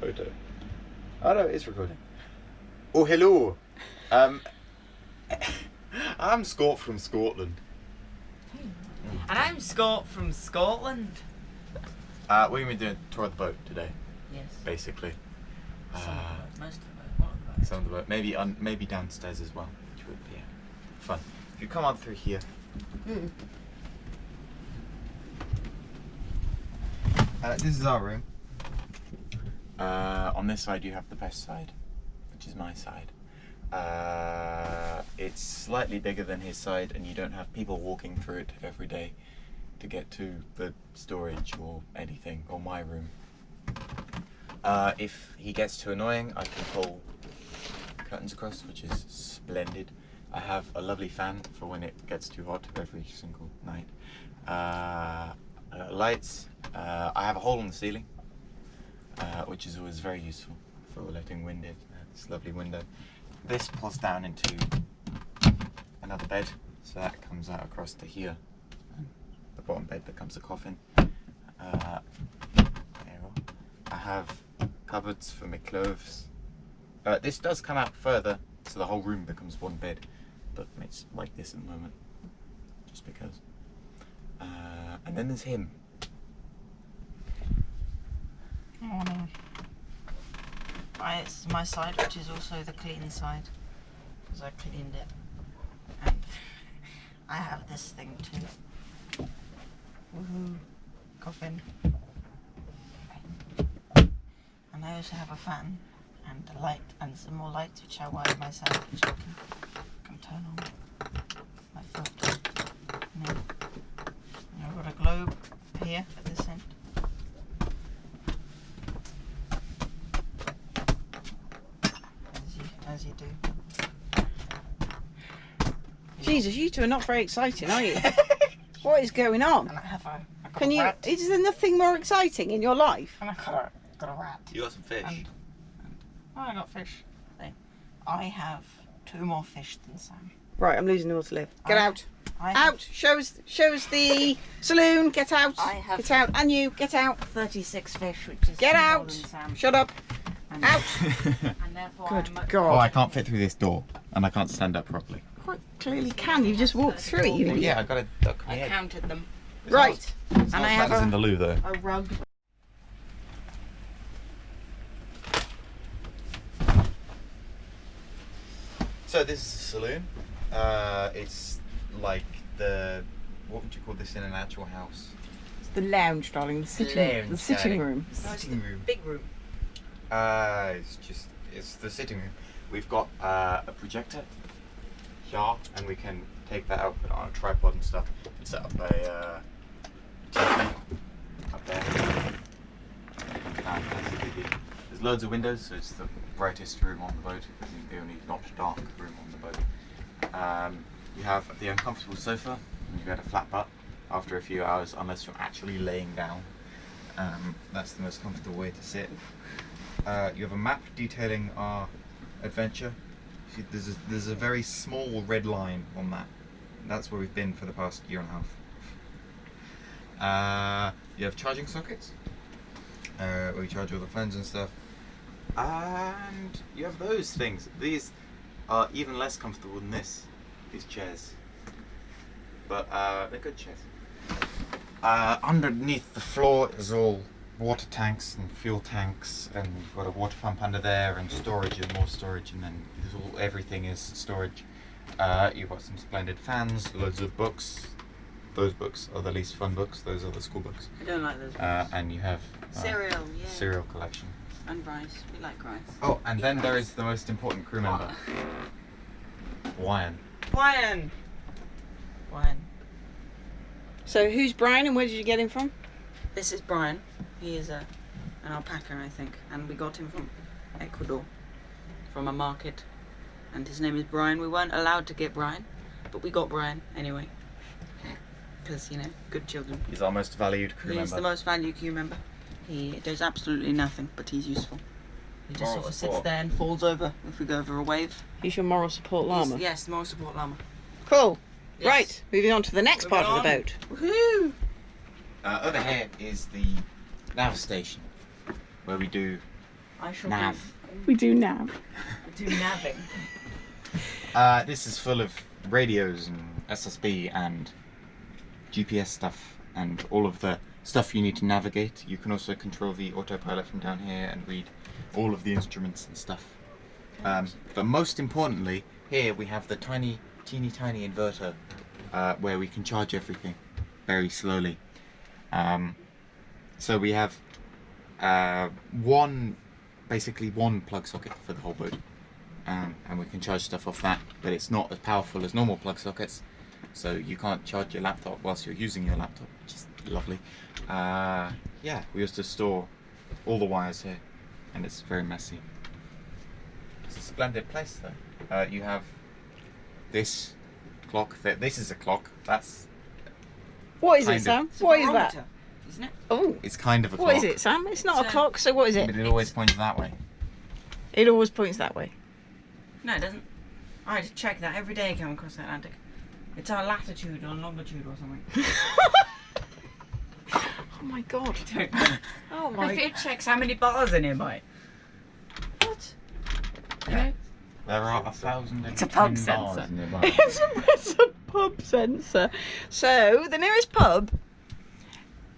photo. Oh no, it's recording. Oh, hello. I'm Scott from Scotland. And I'm Scott from Scotland. We're going to be doing a tour of the boat today. Yes. Basically. Some of the boat, most of the boat, one of the boat. Some of the boat. Maybe downstairs as well, which would be fun. If you come on through here. This is our room. On this side you have the best side, which is my side. It's slightly bigger than his side, and you don't have people walking through it every day to get to the storage or anything, or my room. If he gets too annoying, I can pull curtains across, which is splendid. I have a lovely fan for when it gets too hot every single night. Lights. I have a hole in the ceiling, which is always very useful for letting wind in. This lovely window. This pulls down into another bed, so that comes out across to here. And the bottom bed becomes a coffin. I have cupboards for my clothes. This does come out further, so the whole room becomes one bed, but it's like this at the moment, just because. And then there's him. It's my side, which is also the clean side, because I cleaned it. And I have this thing too. Woohoo! Coffin. And I also have a fan and a light and some more lights, which I wired myself, which I can turn on my foot. And I've got a globe here at this end. As you do. Jesus, you two are not very exciting, are you? What is going on? And I got Can a you? rat. Is there nothing more exciting in your life? And I got a rat. You got some fish. I got fish. I have 2 more fish than Sam. Right, I'm losing the will to live. Get out. I have Out. Show us the saloon. Get out. I have- Get out. And you, get out. 36 fish, which is Get more out. than Sam. Shut up. And, Out. and therefore Good I'm God. Oh, I can't fit through this door, and I can't stand up properly. Quite clearly can. You just walked through it. You Well, idiot. yeah, I got to duck my I head. counted them. Right. It's And not I as have bad as a- in the loo, though. A rug. So this is a saloon. It's like what would you call this in an actual house? It's the lounge, darling. The sitting darling. room. Sitting room. Big room. It's the sitting room. We've got a projector here, and we can take that out, put it on a tripod and stuff, and set up a TV up there. There's loads of windows, so it's the brightest room on the boat. The only not dark room on the boat. You have the uncomfortable sofa, and you get a flat butt after a few hours, unless you're actually laying down. That's the most comfortable way to sit. You have a map detailing our adventure. See, there's a very small red line on that. That's where we've been for the past year and a half. You have charging sockets, where we charge all the phones and stuff. And you have those things. These are even less comfortable than these chairs. But they're good chairs. Underneath the floor is all water tanks and fuel tanks, and we've got a water pump under there, and storage and more storage, and then everything is storage. You've got some splendid fans, loads of books. Those books are the least fun books. Those are the school books. I don't like those books. And you have Cereal, yeah. cereal collection. And rice. We like rice. Oh, and then there is the most important crew member, Wyan. Wyan. So who's Brian, and where did you get him from? This is Brian. He is an alpaca, I think, and we got him from Ecuador, from a market, and his name is Brian. We weren't allowed to get Brian, but we got Brian anyway, because, you know, good children. He's our most valued crew member. He's the most valued crew member. He does absolutely nothing, but he's useful. He just sort of sits there and falls over if we go over a wave. He's your moral support llama. Yes, the moral support llama. Cool. Yes. Right, moving on to the next part of the boat. Woohoo! Over here is the nav station, where we do I shall Nav. We do nav. do nabbing. This is full of radios and SSB and GPS stuff and all of the stuff you need to navigate. You can also control the autopilot from down here and read all of the instruments and stuff. But most importantly, here we have the teeny tiny inverter where we can charge everything very slowly. So we have basically one plug socket for the whole boat, and we can charge stuff off that, but it's not as powerful as normal plug sockets, so you can't charge your laptop whilst you're using your laptop, which is lovely. Yeah, we used to store all the wires here, and it's very messy. It's a splendid place though. You have this clock, this is a clock, that's... What is Kind it, of. Sam? It's a What is that? barometer, isn't it? Oh, It's kind of a clock. what is it, Sam? It's not It's a a- clock, so what is it? But it always points that way. It always points that way. No, it doesn't. I had to check that every day I come across the Atlantic. It's our latitude or longitude or something. Oh my god. Don't know. Oh If it checks how many bars are nearby. What? Yeah. There are 1,010 It's a pub bars sensor. nearby. It's a pub sensor. So the nearest pub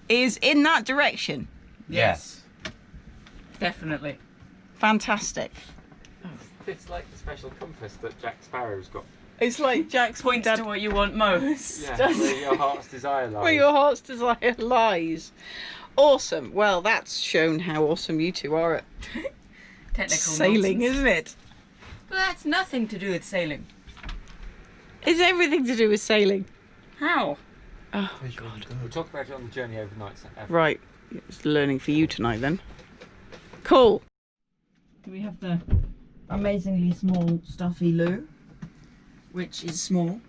is in that direction. Yes. Definitely. Fantastic. It's like the special compass that Jack Sparrow's got. It's like Jack's Points dad, to what you want most. Yeah, Does- where your heart's desire lies. where your heart's desire lies. Awesome. Well, that's shown how awesome you two are at Technical sailing, nonsense. isn't it? Well, that's nothing to do with sailing. It's everything to do with sailing. How? Oh, We'll talk about it on the journey overnight. right. It's learning for you tonight then. Cool. We have the amazingly small stuffy loo, which is small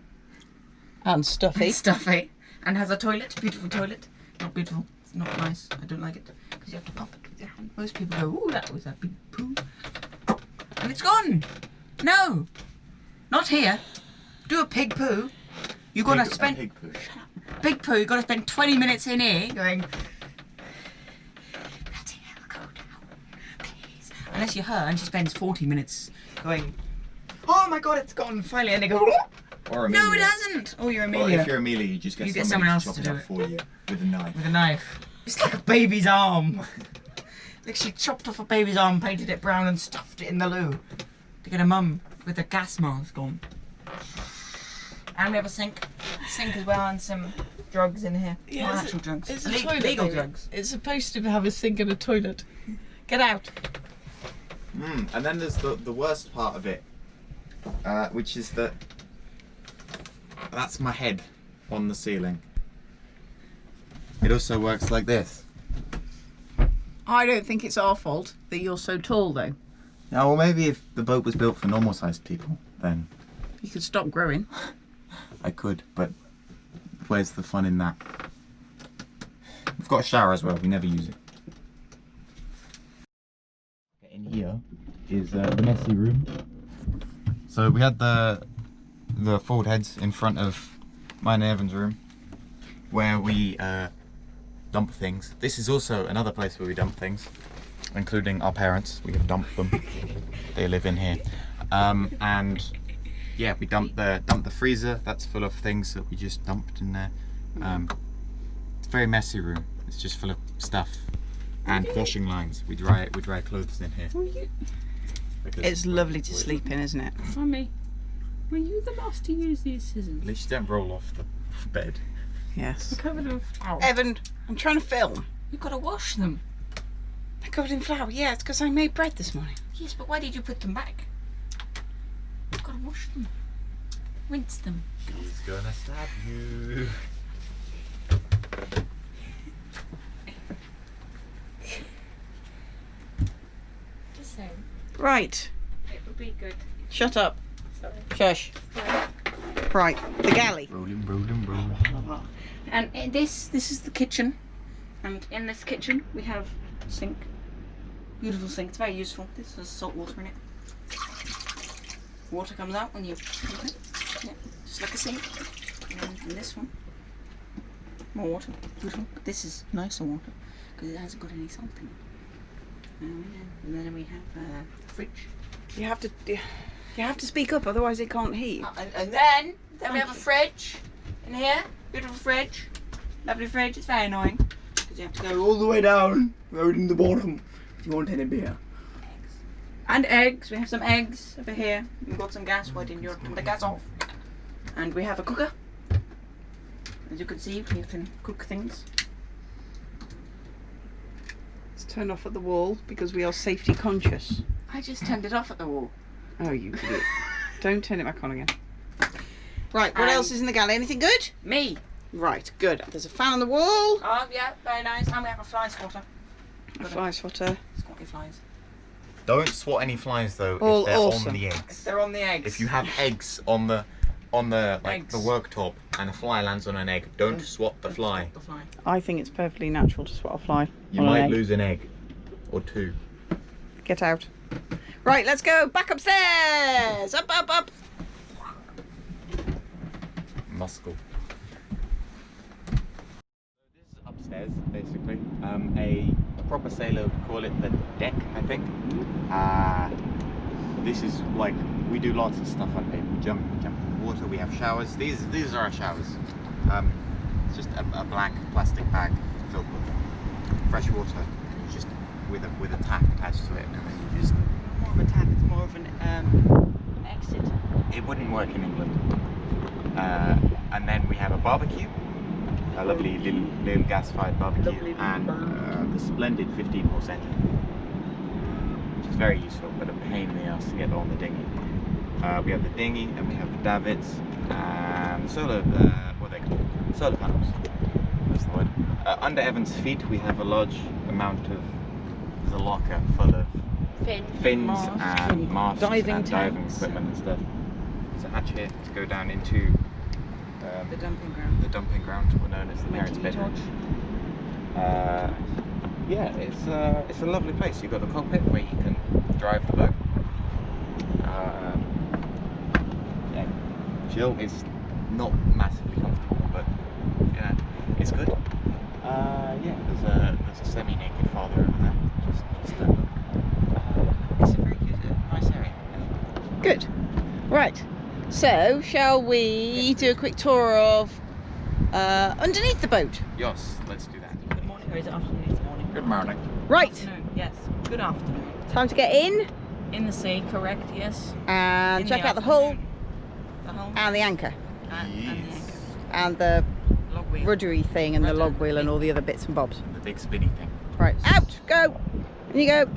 And stuffy. and stuffy, and has a toilet, beautiful toilet. Not beautiful, it's not nice. I don't like it because you have to pop it with your hand. Most people go, "Oh, that was a big poo," and it's gone. No, not here. Do a pig poo. You gotta spend Pig poo. big poo. You gotta spend 20 minutes in here going. Bloody hell, go down, please. Unless you're her and she spends 40 minutes going. Oh my god, it's gone finally, and they go. Or No, Amelia. it hasn't. Oh, you're Well, Amelia. if you're Amelia, you just get, You get somebody someone else chop to it do up it. for you with a knife. With a knife. It's like a baby's arm. Like she chopped off a baby's arm, painted it brown, and stuffed it in the loo to get a mum with a gas mask on. And we have a sink as well, and some drugs in here. Yeah, Not it's actual drugs. It's a legal, toilet. legal baby. drugs. It's supposed to have a sink and a toilet. Get out. And then there's the worst part of it, which is that that's my head on the ceiling. It also works like this. I don't think it's our fault that you're so tall, though. Now, well, maybe if the boat was built for normal-sized people, then You could stop growing. I could, but where's the fun in that? We've got a shower as well, we never use it. In here is the messy room. So we had the forward heads in front of mine and Evan's room, where we dump things. This is also another place where we dump things, including our parents. We have dumped them. They live in here. And yeah, we dump the freezer. That's full of things that we just dumped in there. It's a very messy room. It's just full of stuff and washing lines. We dry clothes in here. Because It's lovely to sleep in, isn't it? Mummy, were you the last to use these scissors? At least you don't roll off the bed. Yes. Covered in flour. Evan, I'm trying to film. You've got to wash them. They're covered in flour. Yeah, it's because I made bread this morning. Yes, but why did you put them back? You've got to wash them. Rinse them. He's gonna stab you. Just saying. Right. It would be good. Shut up. Sorry. Shush. Right. The galley. Rolling. And this is the kitchen. And in this kitchen we have a sink. Beautiful sink. It's very useful. This has salt water in it. Water comes out when you open it. Yeah, just like a sink. And then in this one, more water. Beautiful. But this is nicer water because it hasn't got any salt in it. And then we have a fridge. You have to speak up, otherwise it can't hear. And then we have a fridge in here. Beautiful fridge. Lovely fridge. It's very annoying because you have to go all the way down, right in the bottom, if you want any beer. Eggs. And eggs. We have some eggs over here. We've got some gas. Why didn't you turn the gas off? And we have a cooker. As you can see, you can cook things. It's turned off at the wall because we are safety conscious. I just turned it off at the wall. Oh, you idiot. Don't turn it back on again. Right, what else is in the galley? Anything good? Me. Right, good. There's a fan on the wall. Oh, yeah, very nice. And we have a fly swatter. A fly swatter. Swat your flies. Don't swat any flies though All if they're awesome. on the eggs. They're on the eggs. If you have eggs on the like Eggs. the worktop and a fly lands on an egg, don't swat the fly. Swat the fly. I think it's perfectly natural to swat a fly. You on an might egg. lose an egg or two. Get out. Right, let's go back upstairs. Up, up, up. Muscle. This is upstairs, basically. A proper sailor would call it the deck, I think. This is like, we do lots of stuff up here. We jump in the water. We have showers. These are our showers. It's just a black plastic bag filled with fresh water, and you just with a tap attached to it, and then you just. More of a tap. It's more of an exit. It wouldn't work in England. And then we have a barbecue, a lovely little gas-fired barbecue, Lovely and the splendid 15-horse engine, which is very useful, but a pain in the ass to get on the dinghy. We have the dinghy, and we have the davits, and solar, what are they called? Solar panels. That's the word. Under Evan's feet, we have a large amount of, there's a locker full of fins and masts diving and diving tanks. equipment and stuff. There's a hatch here to go down into The dumping ground. the dumping ground, or known as the Meant to parents' be bedroom. torch. Yeah, it's a lovely place. You've got the cockpit where you can drive the boat. Yeah, chill. It's not massively comfortable, but yeah, it's good. Yeah, there's a semi-naked father over there. Just it's a very good, nice area. Good. Right. So, shall we do a quick tour of underneath the boat? Yes, let's do that. Good morning, or is it afternoon? It's morning. Good morning. Right. Afternoon, yes. Good afternoon. Time to get in In the sea, correct, yes. and In check out the hull afternoon. The hull. and the anchor And the Yes. anchor. and the Log wheel. ruddery thing and the Rudder log wheel and all the other bits and bobs. The big spinny thing. Right. Out. Go. In you go.